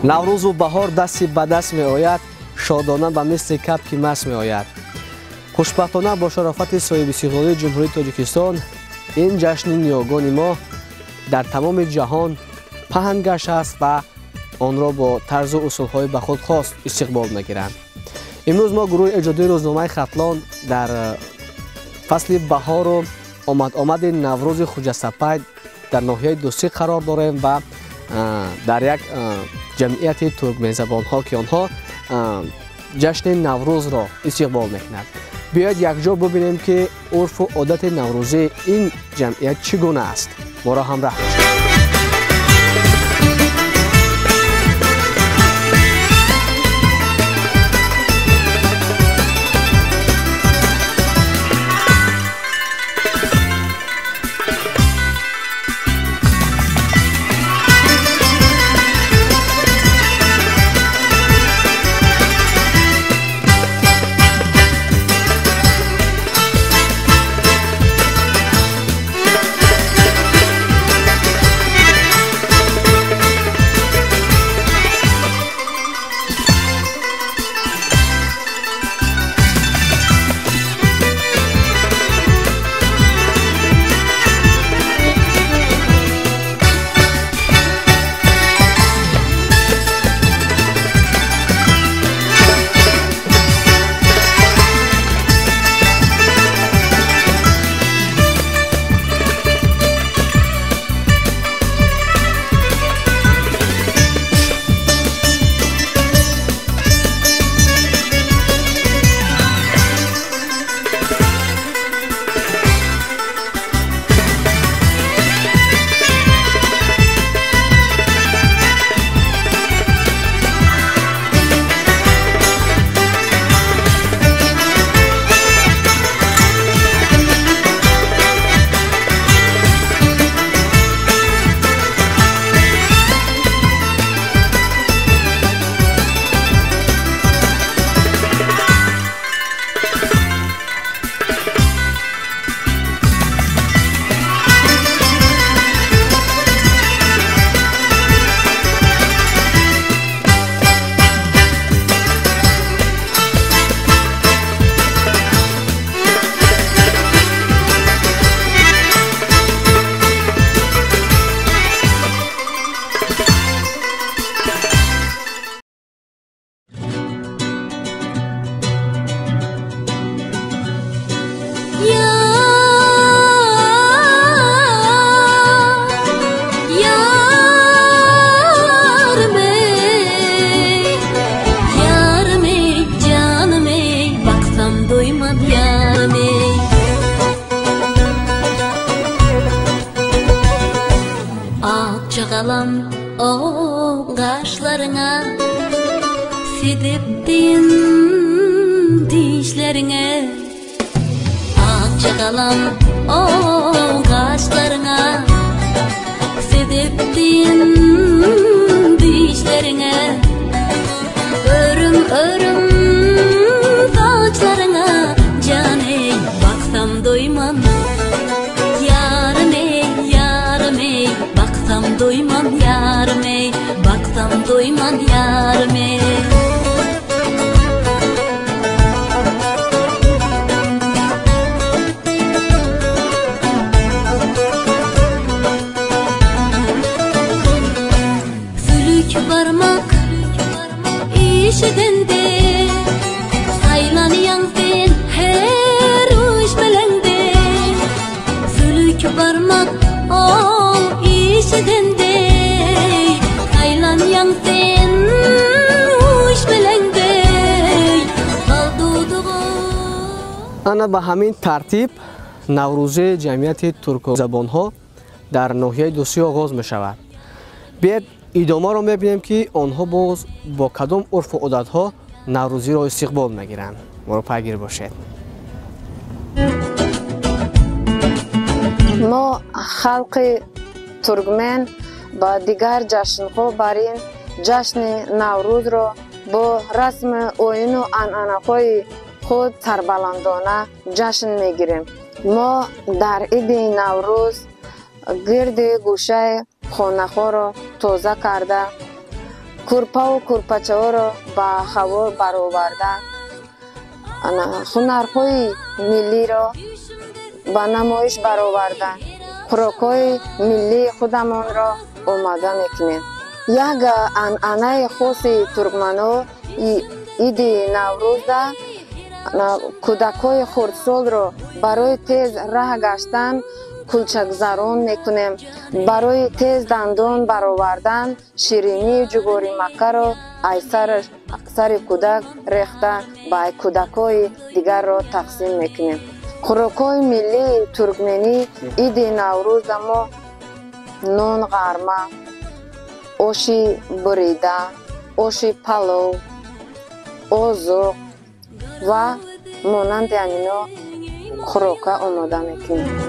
наврӯз ва баҳор дасти ба даст меояд, шодона ба мисли капки маст меояд. хушбахтона бо шарофати соҳиби истиқлолии ҷумҳурии Тоҷикистон ин ҷашни ниёгони мо дар тамоми ҷаҳон паҳн гашт ва онро бо тарзу усулҳои ба худ хос истиқбол мегиранд. имрӯз мо гурӯҳи эҷодии рӯзномаи Хатлон дар фасли баҳору омади наврӯзи хуҷасапай дар ноҳияи Дӯстӣ қарор дорем ва дар як ҷамъияти туркмензабонҳо ки онҳо ҷашни наврӯзро истиқбол мекунанд. биёед якҷо бубинем ки урфу одати наврӯзии ин ҷамъият чӣ гуна аст. моро ҳамроҳ бошед. Çağalan o qaşlarına, Fidiptin dişlerine. Çağalan o qaşlarına, Fidiptin dişlerine. Örüm örüm saçlarına, Caney baksam doymam. Yarım ey, baksam doymam yarım ey, baksam doymam yarım ey. Fülük varmak işidende, saylanıyan sen her uç belende. Fülük varmak o işidende, saylanıyan sen uç belende. ана ба ҳамин тартиб наврӯзии ҷамъияти туркзабонҳо дар ноҳияи Дӯстӣ оғоз мешавад. биед идомаро мебинем ки онҳо боз бо кадом урфу одатҳо наврӯзиро истиқбол мегиранд. моро пайгир бошед. мо халқи туркмен ба дигар ҷашнҳо бар ин ҷашни наврӯзро бо расму оину анъанаҳои худ сарбаландона ҷашн мегирем. мо дар иди наврӯз гирди гӯшаи хонаҳоро тоза карда, курпаву курпачаҳоро ба ҳаво бароварда ҳунарҳои миллиро ба намоиш бароварда хӯрокҳои миллии худамонро омода мекунем. Як анъанаи хоси туркманҳо иди наврӯзда кӯдакҳои хурдсолро барои тез раҳ гаштан кулчакзарон мекунем. Барои тез дандон баровардан ширинии ҷугори маккаро аз сари кӯдак рехта ба кӯдакҳои дигарро тақсим мекунем. хӯрокҳои миллии туркменӣ иди наврӯзда мо нон ғарма, оши бурида, оши палов, озуқ ва монанди амино хӯрока омода мекунем.